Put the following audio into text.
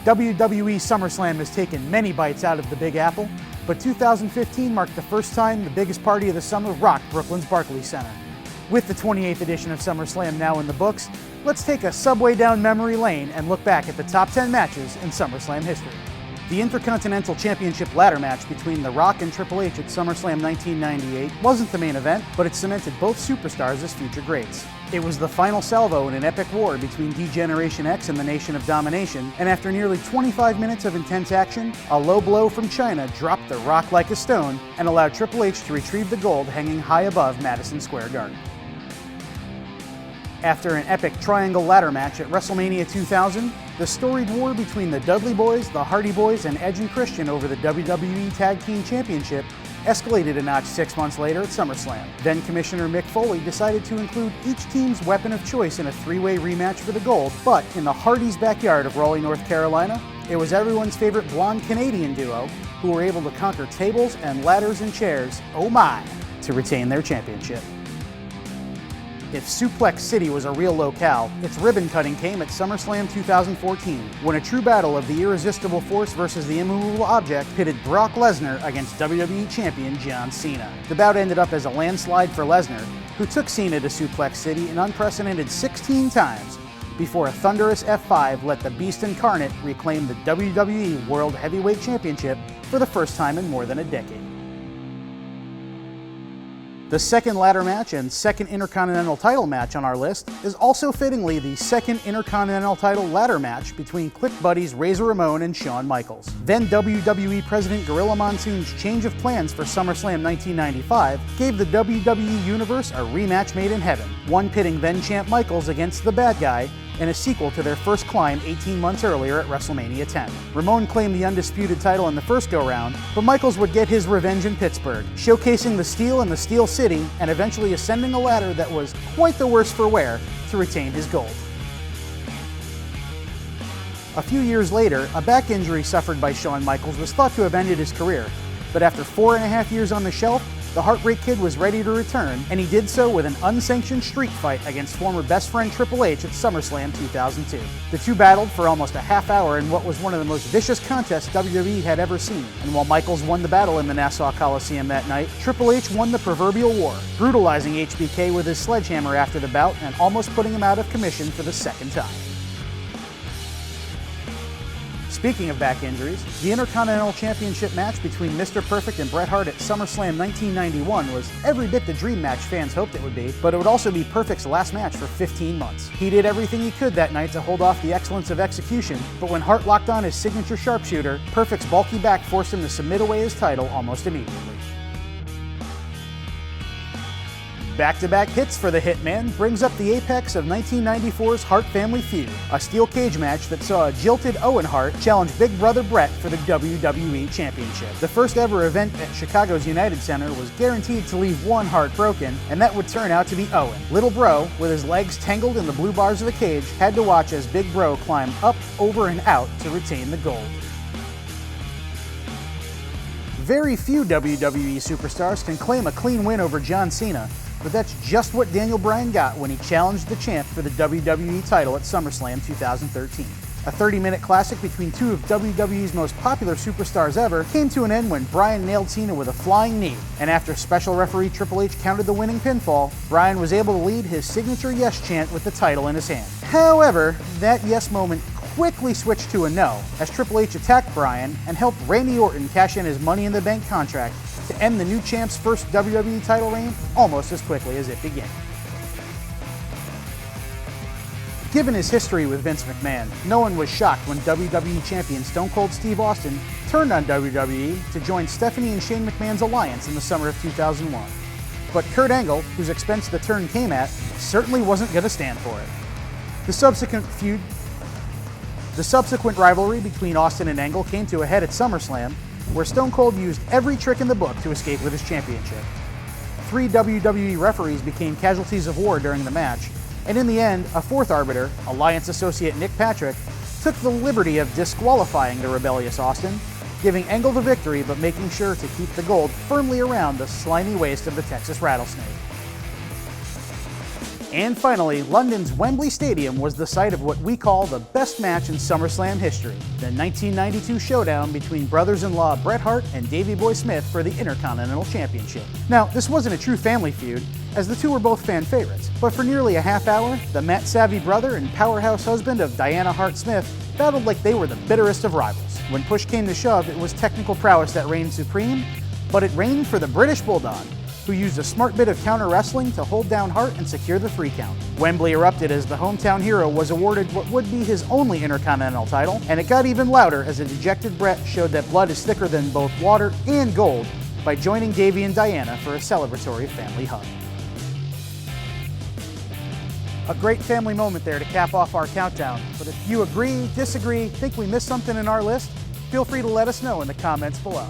WWE SummerSlam has taken many bites out of the Big Apple, but 2015 marked the first time the biggest party of the summer rocked Brooklyn's Barclays Center. With the 28th edition of SummerSlam now in the books, let's take a subway down memory lane and look back at the top 10 matches in SummerSlam history. The Intercontinental Championship ladder match between The Rock and Triple H at SummerSlam 1998 wasn't the main event, but it cemented both superstars as future greats. It was the final salvo in an epic war between D-Generation X and the Nation of Domination, and after nearly 25 minutes of intense action, a low blow from China dropped The Rock like a stone and allowed Triple H to retrieve the gold hanging high above Madison Square Garden. After an epic triangle ladder match at WrestleMania 2000, the storied war between the Dudley Boys, the Hardy Boys, and Edge and Christian over the WWE Tag Team Championship escalated a notch 6 months later at SummerSlam. Then Commissioner Mick Foley decided to include each team's weapon of choice in a three-way rematch for the gold, but in the Hardys' backyard of Raleigh, North Carolina, it was everyone's favorite blonde Canadian duo who were able to conquer tables and ladders and chairs, oh my, to retain their championship. If Suplex City was a real locale, its ribbon cutting came at SummerSlam 2014, when a true battle of the irresistible force versus the immovable object pitted Brock Lesnar against WWE Champion John Cena. The bout ended up as a landslide for Lesnar, who took Cena to Suplex City an unprecedented 16 times, before a thunderous F5 let the Beast Incarnate reclaim the WWE World Heavyweight Championship for the first time in more than a decade. The second ladder match and second Intercontinental title match on our list is also fittingly the second Intercontinental title ladder match between Click Buddies Razor Ramon and Shawn Michaels. Then WWE President Gorilla Monsoon's change of plans for SummerSlam 1995 gave the WWE Universe a rematch made in heaven, one pitting then-champ Michaels against the bad guy in a sequel to their first climb 18 months earlier at WrestleMania 10. Ramon claimed the undisputed title in the first go-round, but Michaels would get his revenge in Pittsburgh, showcasing the steel in the Steel City and eventually ascending a ladder that was quite the worse for wear to retain his gold. A few years later, a back injury suffered by Shawn Michaels was thought to have ended his career, but after 4.5 years on the shelf, the Heartbreak Kid was ready to return, and he did so with an unsanctioned street fight against former best friend Triple H at SummerSlam 2002. The two battled for almost a half hour in what was one of the most vicious contests WWE had ever seen, and while Michaels won the battle in the Nassau Coliseum that night, Triple H won the proverbial war, brutalizing HBK with his sledgehammer after the bout and almost putting him out of commission for the second time. Speaking of back injuries, the Intercontinental Championship match between Mr. Perfect and Bret Hart at SummerSlam 1991 was every bit the dream match fans hoped it would be, but it would also be Perfect's last match for 15 months. He did everything he could that night to hold off the excellence of execution, but when Hart locked on his signature sharpshooter, Perfect's bulky back forced him to submit away his title almost immediately. Back-to-back hits for the Hitman brings up the apex of 1994's Hart Family Feud, a steel cage match that saw a jilted Owen Hart challenge Big Brother Bret for the WWE Championship. The first ever event at Chicago's United Center was guaranteed to leave one Hart broken, and that would turn out to be Owen. Little Bro, with his legs tangled in the blue bars of the cage, had to watch as Big Bro climbed up, over, and out to retain the gold. Very few WWE superstars can claim a clean win over John Cena, but that's just what Daniel Bryan got when he challenged the champ for the WWE title at SummerSlam 2013. A 30-minute classic between two of WWE's most popular superstars ever came to an end when Bryan nailed Cena with a flying knee, and after special referee Triple H counted the winning pinfall, Bryan was able to lead his signature yes chant with the title in his hand. However, that yes moment quickly switched to a no, as Triple H attacked Bryan and helped Randy Orton cash in his Money in the Bank contract to end the new champ's first WWE title reign almost as quickly as it began. Given his history with Vince McMahon, no one was shocked when WWE Champion Stone Cold Steve Austin turned on WWE to join Stephanie and Shane McMahon's alliance in the summer of 2001. But Kurt Angle, whose expense the turn came at, certainly wasn't going to stand for it. The subsequent rivalry between Austin and Angle came to a head at SummerSlam, where Stone Cold used every trick in the book to escape with his championship. 3 WWE referees became casualties of war during the match, and in the end, a fourth arbiter, Alliance associate Nick Patrick, took the liberty of disqualifying the rebellious Austin, giving Angle the victory but making sure to keep the gold firmly around the slimy waist of the Texas Rattlesnake. And finally, London's Wembley Stadium was the site of what we call the best match in SummerSlam history, the 1992 showdown between brothers-in-law Bret Hart and Davey Boy Smith for the Intercontinental Championship. Now, this wasn't a true family feud, as the two were both fan favorites, but for nearly a half hour, the mat-savvy brother and powerhouse husband of Diana Hart Smith battled like they were the bitterest of rivals. When push came to shove, it was technical prowess that reigned supreme, but it reigned for the British Bulldog, who used a smart bit of counter wrestling to hold down Hart and secure the 3 count. Wembley erupted as the hometown hero was awarded what would be his only Intercontinental title, and it got even louder as a dejected Bret showed that blood is thicker than both water and gold by joining Davey and Diana for a celebratory family hug. A great family moment there to cap off our countdown, but if you agree, disagree, think we missed something in our list, feel free to let us know in the comments below.